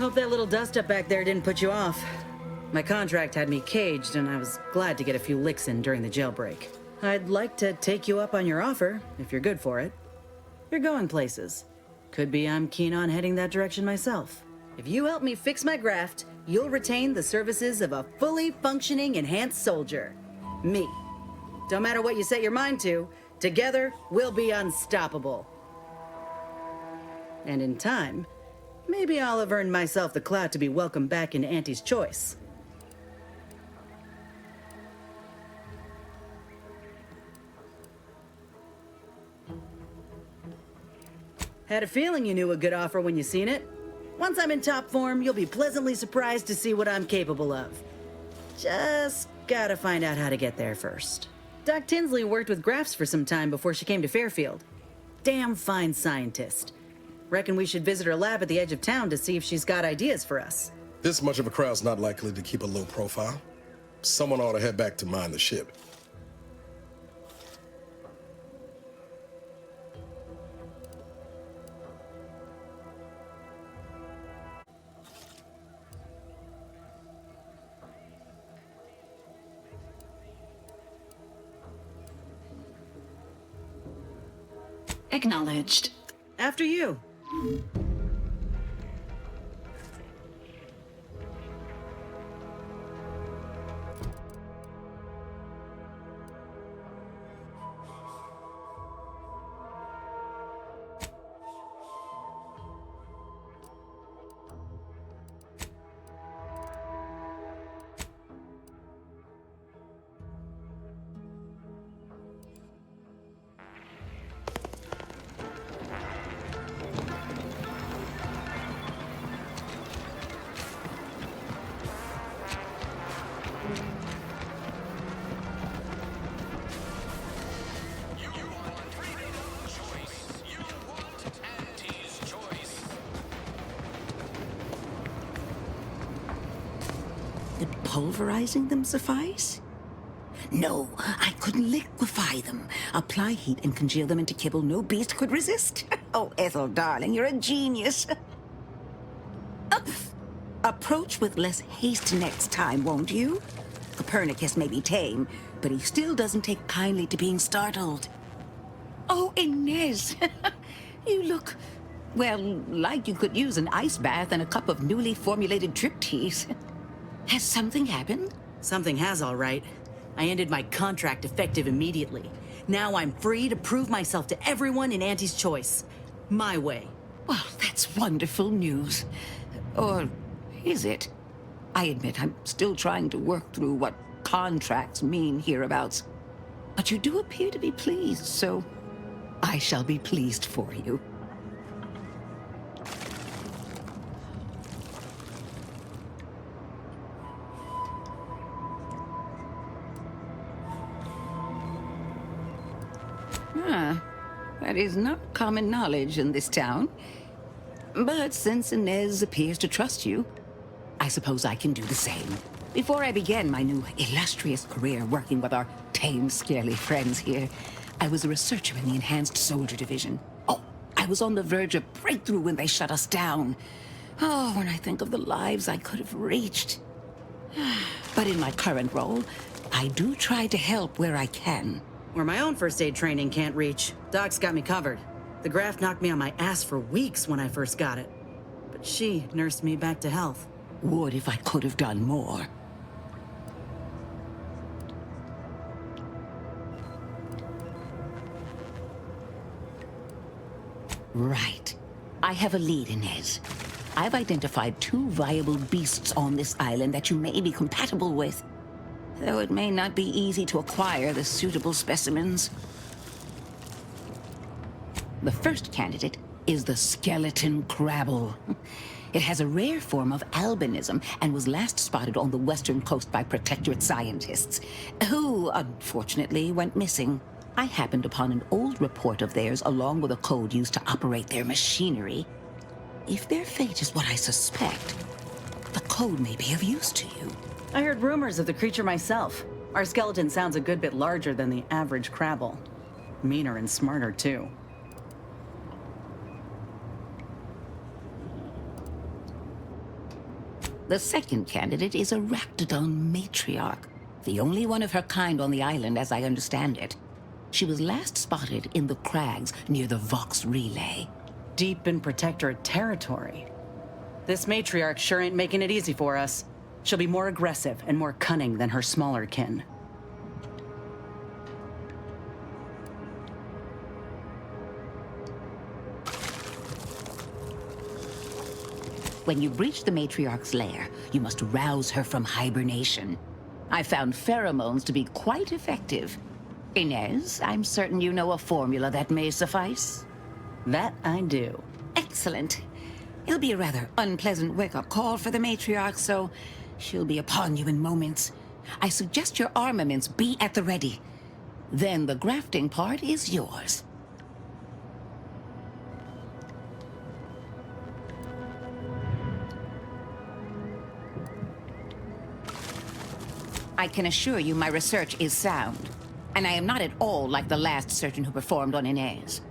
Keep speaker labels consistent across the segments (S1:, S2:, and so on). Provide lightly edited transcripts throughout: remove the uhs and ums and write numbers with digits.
S1: Hope that little dust up back there didn't put you off. My contract had me caged, and I was glad to get a few licks in during the jailbreak. I'd like to take you up on your offer, if you're good for it. You're going places. Could be I'm keen on heading that direction myself. If you help me fix my graft, you'll retain the services of a fully functioning enhanced soldier. Me. Don't matter what you set your mind to, together we'll be unstoppable. And in time, maybe I'll have earned myself the clout to be welcomed back into Auntie's Choice. Had a feeling you knew a good offer when you seen it. Once I'm in top form, you'll be pleasantly surprised to see what I'm capable of. Just gotta find out how to get there first. Doc Tinsley worked with Grafts for some time before she came to Fairfield. Damn fine scientist. Reckon we should visit her lab at the edge of town to see if she's got ideas for us.
S2: This much of a crowd's not likely to keep a low profile. Someone ought to head back to mine the ship.
S3: Acknowledged.
S1: After you.
S4: Would pulverizing them suffice? No, I couldn't liquefy them. Apply heat and congeal them into kibble no beast could resist. Oh, Ethel, darling, you're a genius. Approach with less haste next time, won't you? Copernicus may be tame, but he still doesn't take kindly to being startled. Oh, Inez, you look, well, like you could use an ice bath and a cup of newly formulated trip teas. Has something happened?
S1: Something has, all right. I ended my contract effective immediately. Now I'm free to prove myself to everyone in Auntie's Choice. My way.
S4: Well, that's wonderful news. Or is it? I admit I'm still trying to work through what contracts mean hereabouts. But you do appear to be pleased, so I shall be pleased for you. That is not common knowledge in this town. But since Inez appears to trust you, I suppose I can do the same. Before I began my new illustrious career working with our tame, scaly friends here, I was a researcher in the Enhanced Soldier Division. Oh, I was on the verge of breakthrough when they shut us down. Oh, when I think of the lives I could have reached. But in my current role, I do try to help where I can.
S1: Where my own first aid training can't reach, Doc's got me covered. The graft knocked me on my ass for weeks when I first got it. But she nursed me back to health.
S4: Would if I could have done more. Right. I have a lead, Inez. I've identified 2 viable beasts on this island that you may be compatible with. Though it may not be easy to acquire the suitable specimens. The first candidate is the skeleton Crabble. It has a rare form of albinism and was last spotted on the western coast by Protectorate scientists, who, unfortunately, went missing. I happened upon an old report of theirs along with a code used to operate their machinery. If their fate is what I suspect, the code may be of use to you.
S1: I heard rumors of the creature myself. Our skeleton sounds a good bit larger than the average Crabble. Meaner and smarter, too.
S4: The second candidate is a Rdeon matriarch, the only one of her kind on the island as I understand it. She was last spotted in the crags near the Vox Relay.
S1: Deep in Protectorate territory. This matriarch sure ain't making it easy for us. She'll be more aggressive and more cunning than her smaller kin.
S4: When you breach the matriarch's lair, you must rouse her from hibernation. I found pheromones to be quite effective. Inez, I'm certain you know a formula that may suffice.
S1: That I do.
S4: Excellent. It'll be a rather unpleasant wake-up call for the matriarch, so she'll be upon you in moments. I suggest your armaments be at the ready. Then the grafting part is yours. I can assure you my research is sound, and I am not at all like the last surgeon who performed on Inez.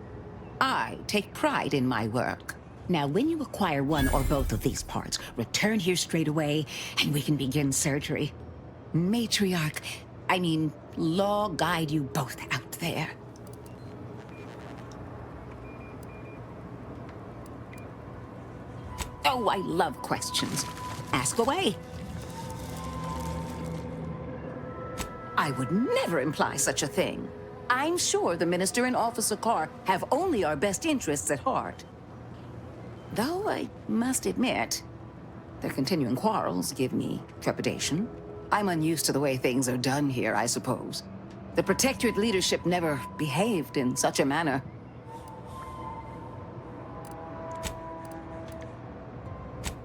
S4: I take pride in my work. Now, when you acquire one or both of these parts, return here straight away, and we can begin surgery. Matriarch, I mean, law guide you both out there. Oh, I love questions. Ask away. I would never imply such a thing. I'm sure the Minister and Officer Carr have only our best interests at heart. Though I must admit, their continuing quarrels give me trepidation. I'm unused to the way things are done here, I suppose. The Protectorate leadership never behaved in such a manner.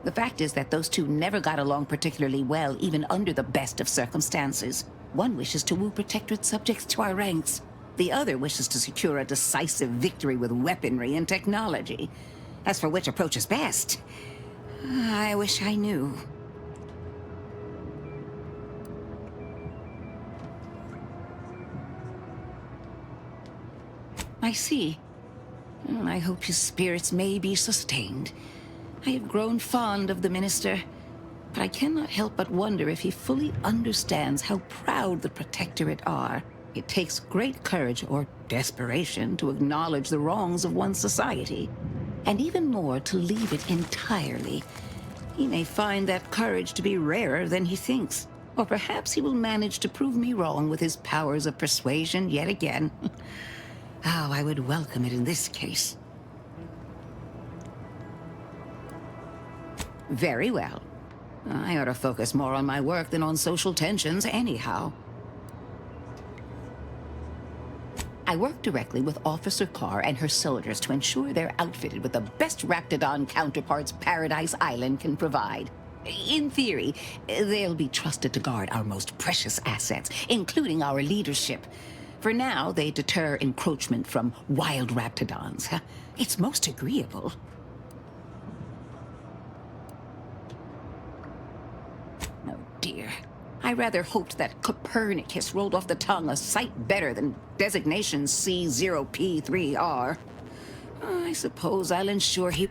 S4: The fact is that those two never got along particularly well, even under the best of circumstances. One wishes to woo Protectorate subjects to our ranks. The other wishes to secure a decisive victory with weaponry and technology. As for which approach is best, I wish I knew. I see. Well, I hope his spirits may be sustained. I have grown fond of the Minister, but I cannot help but wonder if he fully understands how proud the Protectorate are. It takes great courage or desperation to acknowledge the wrongs of one's society, and even more to leave it entirely. He may find that courage to be rarer than he thinks, or perhaps he will manage to prove me wrong with his powers of persuasion yet again. How I would welcome it in this case. Very well. I ought to focus more on my work than on social tensions anyhow. I work directly with Officer Carr and her soldiers to ensure they're outfitted with the best Rdeon counterparts Paradise Island can provide. In theory, they'll be trusted to guard our most precious assets, including our leadership. For now, they deter encroachment from wild Rdeons. It's most agreeable. Oh dear. I rather hoped that Copernicus rolled off the tongue a sight better than designation C0P3R. I suppose I'll ensure he...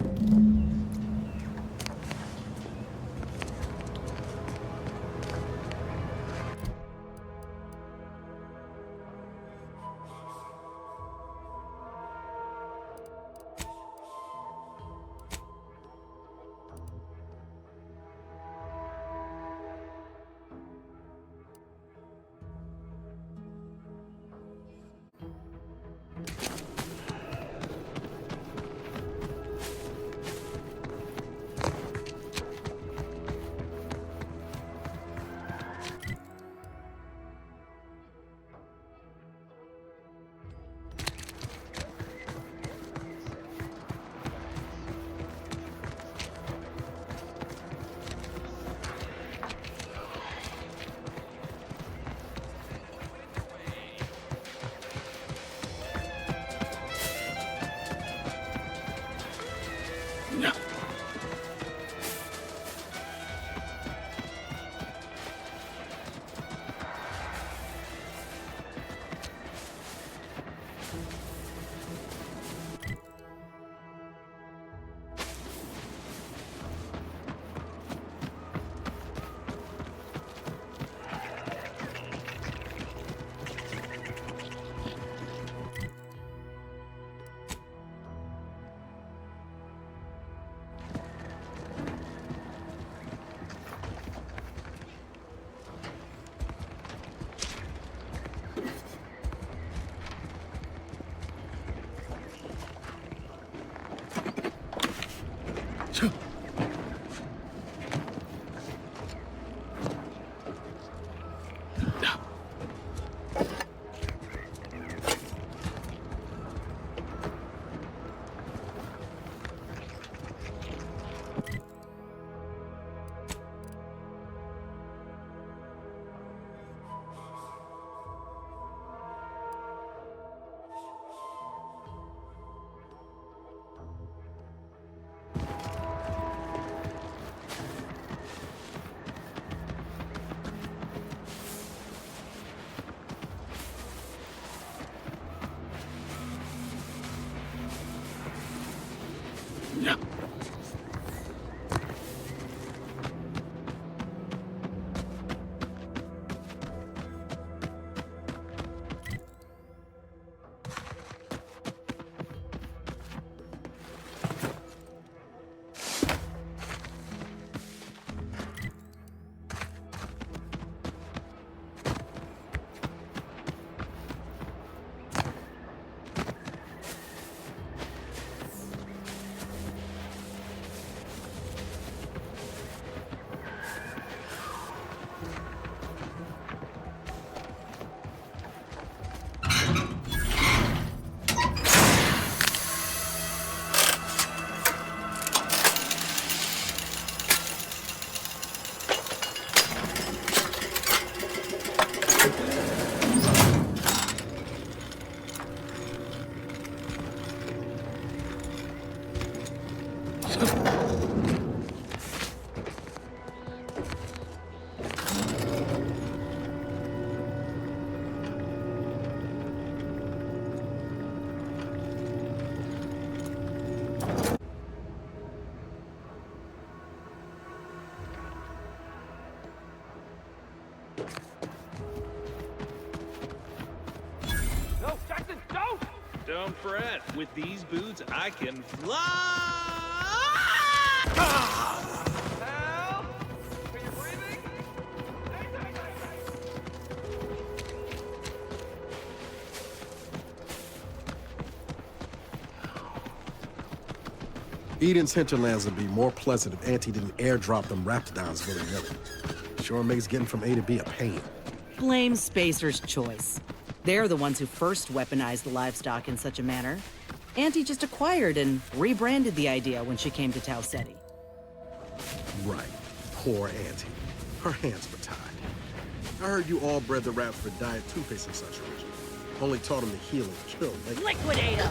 S3: No, Jackson, don't! Don't fret. With these boots, I can fly! Hal? Are you breathing?
S2: Eden's hinterlands would be more pleasant if Auntie didn't airdrop them Raptidons willy-nilly. Sure makes getting from A to B a pain.
S1: Blame Spacer's choice. They're the ones who first weaponized the livestock in such a manner. Auntie just acquired and rebranded the idea when she came to Tau Ceti.
S2: Right. Poor Auntie. Her hands were tied. I heard you all bred the rats for diet toothpaste and such originally. Only taught them to heal and kill.
S1: Liquidate 'em!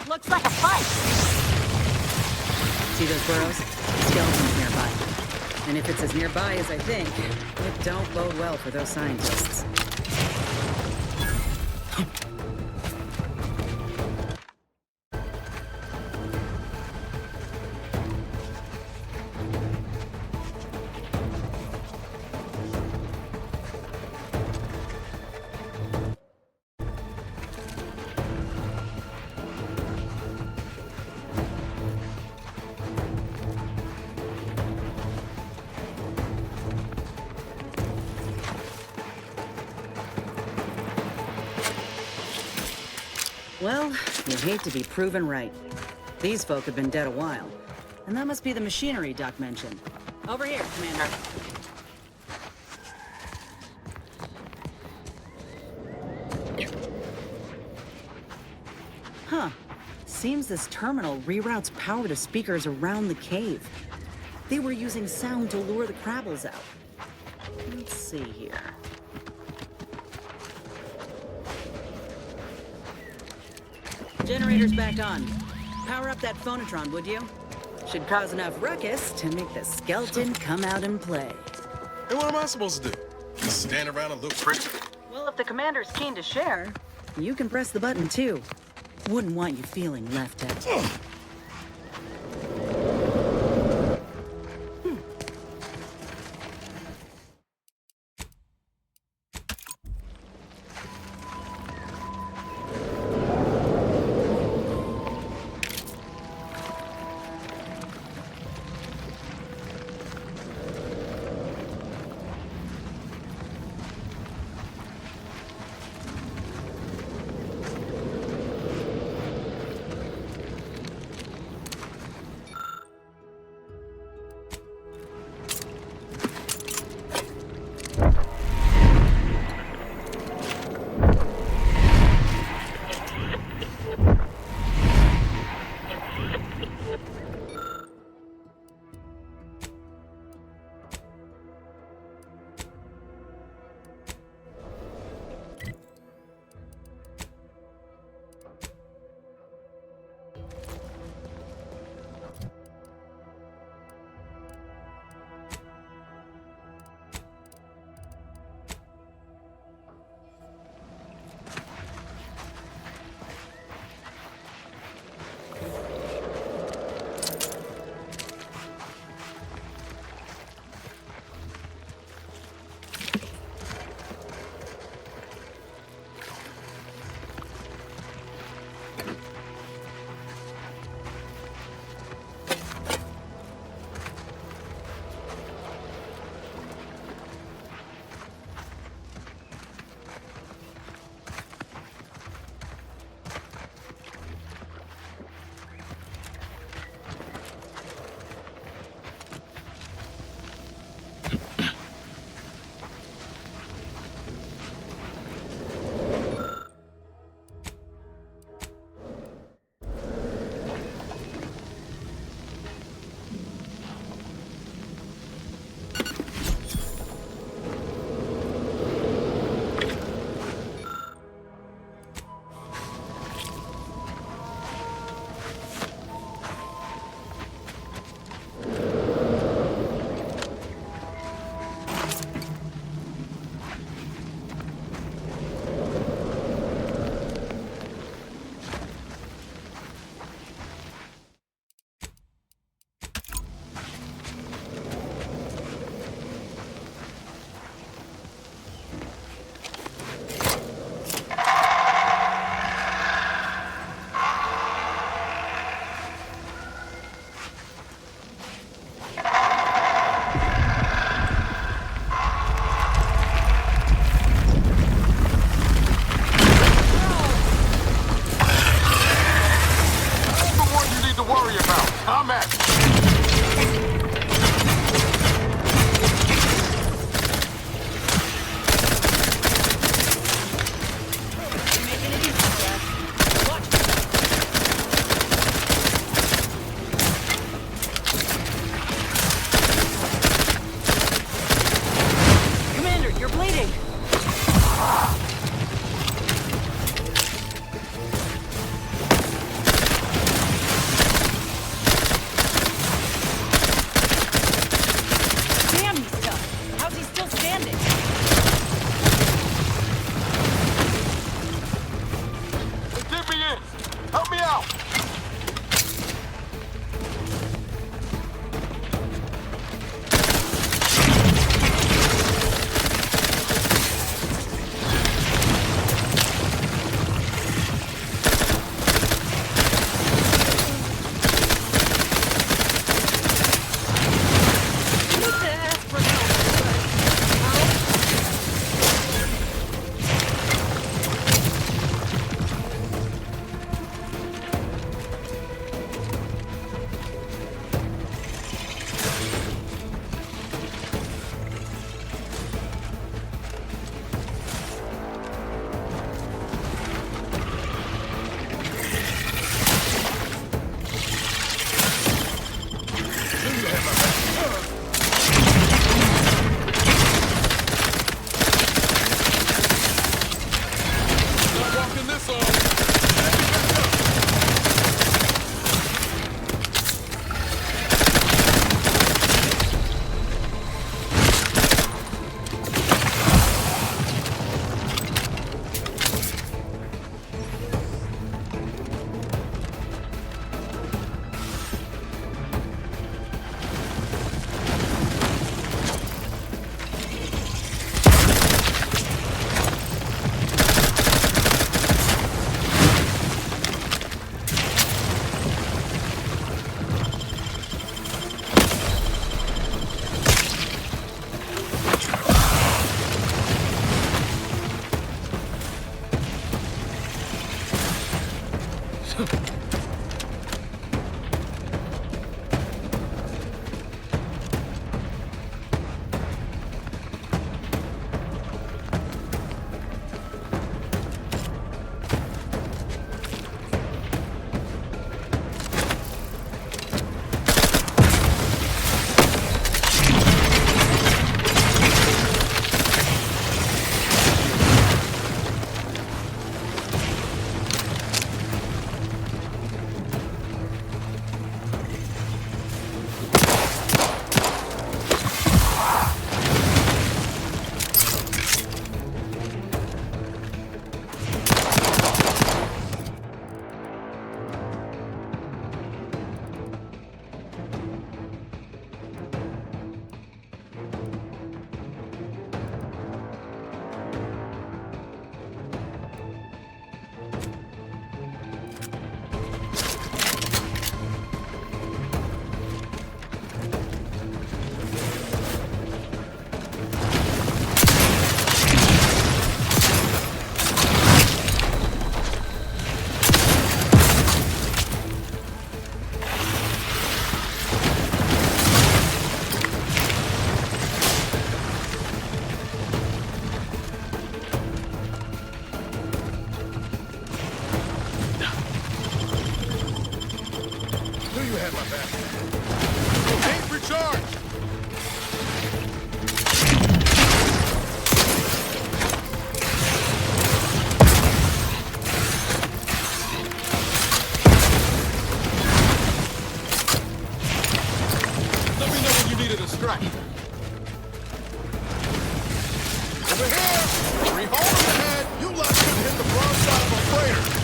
S5: Looks like a fight.
S1: See those burrows? Skeletons nearby. And if it's as nearby as I think, it don't bode well for those scientists. Well, you hate to be proven right. These folk have been dead a while. And that must be the machinery Doc mentioned. Over here, Commander. Huh. Seems this terminal reroutes power to speakers around the cave. They were using sound to lure the Crabbles out. Let's see here. Generator's back on. Power up that phonotron, would you? Should cause enough ruckus to make the skeleton come out and play.
S2: And what am I supposed to do? Just stand around and look pretty?
S1: Well, if the commander's keen to share, you can press the button too. Wouldn't want you feeling left out.
S6: Over here! 3 holes ahead! You lot couldn't hit the broad side of a freighter!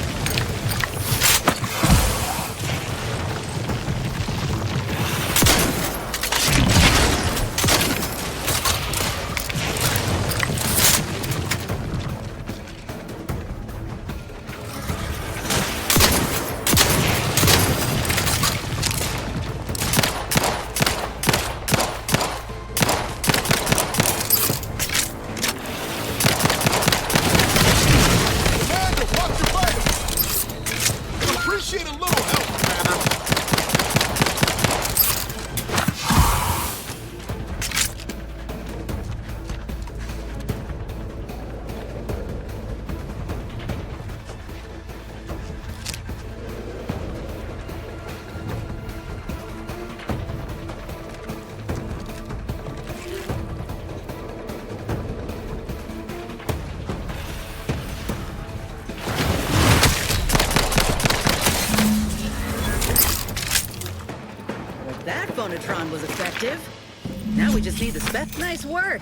S1: That phonotron was effective. Now we just need the spec. Nice work.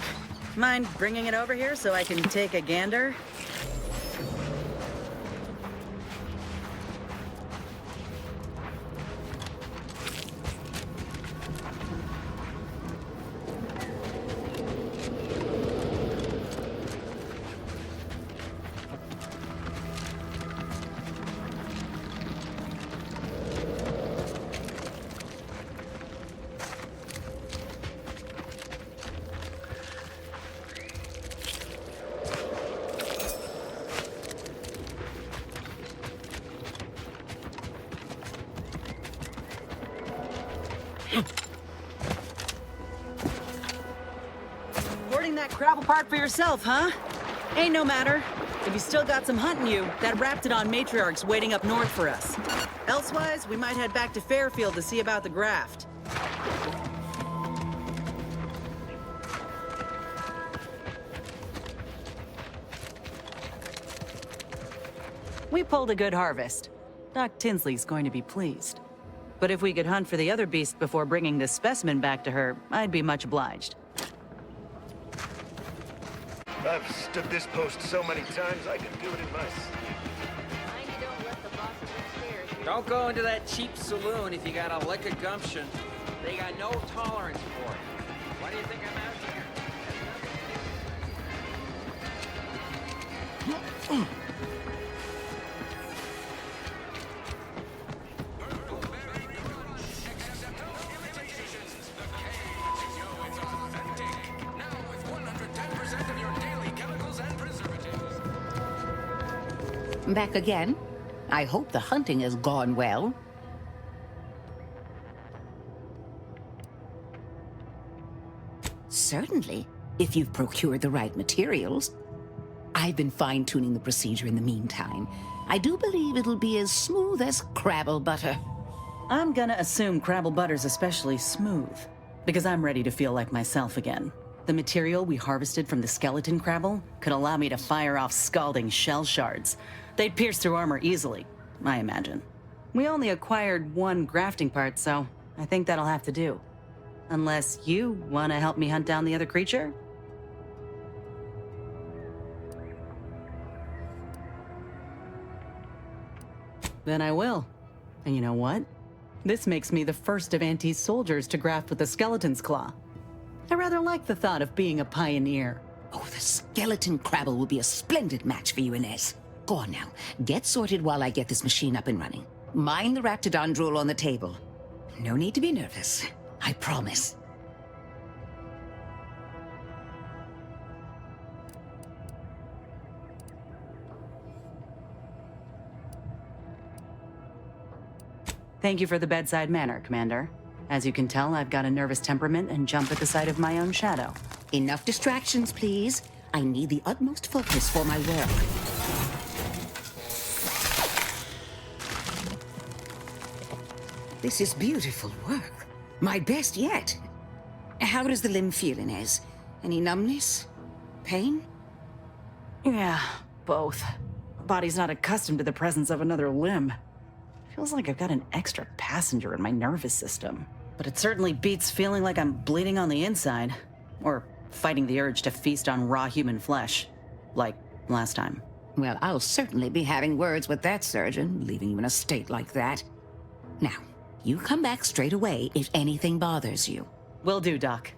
S1: Mind bringing it over here so I can take a gander? Hoarding that Crabble part for yourself, huh? Ain't no matter. If you still got some hunting you, that Rdeon matriarch's waiting up north for us. Elsewise, we might head back to Fairfield to see about the Graft. We pulled a good harvest. Doc Tinsley's going to be pleased. But if we could hunt for the other beast before bringing this specimen back to her, I'd be much obliged.
S7: I've stood this post so many times, I could do it in my sleep.
S8: Don't go into that cheap saloon if you got a lick of gumption. They got no tolerance for it. Why do you think I'm out here?
S4: Back again? I hope the hunting has gone well. Certainly, if you've procured the right materials. I've been fine-tuning the procedure in the meantime. I do believe it'll be as smooth as Crabble butter.
S1: I'm gonna assume Crabble butter's especially smooth, because I'm ready to feel like myself again. The material we harvested from the skeleton Crabble could allow me to fire off scalding shell shards. They'd pierce through armor easily, I imagine. We only acquired one grafting part, so I think that'll have to do. Unless you want to help me hunt down the other creature? Then I will. And you know what? This makes me the first of Auntie's soldiers to graft with the skeleton's claw. I rather like the thought of being a pioneer.
S4: Oh, the skeleton Crabble will be a splendid match for you, Inez. Go on now. Get sorted while I get this machine up and running. Mind the Rdeon drool on the table. No need to be nervous. I promise.
S1: Thank you for the bedside manner, Commander. As you can tell, I've got a nervous temperament and jump at the sight of my own shadow.
S4: Enough distractions, please. I need the utmost focus for my work. This is beautiful work. My best yet. How does the limb feel, Inez? Any numbness? Pain?
S1: Yeah, both. My body's not accustomed to the presence of another limb. Feels like I've got an extra passenger in my nervous system. But it certainly beats feeling like I'm bleeding on the inside. Or fighting the urge to feast on raw human flesh, like last time.
S4: Well, I'll certainly be having words with that surgeon, leaving you in a state like that. Now, you come back straight away if anything bothers you.
S1: Will do, Doc.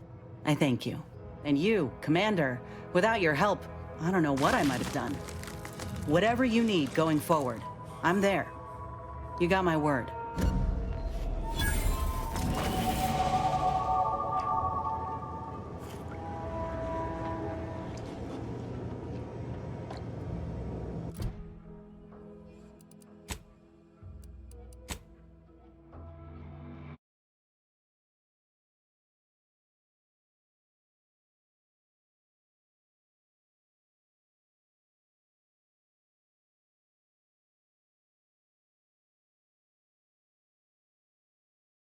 S1: I thank you. And you, Commander, without your help, I don't know what I might have done. Whatever you need going forward, I'm there. You got my word.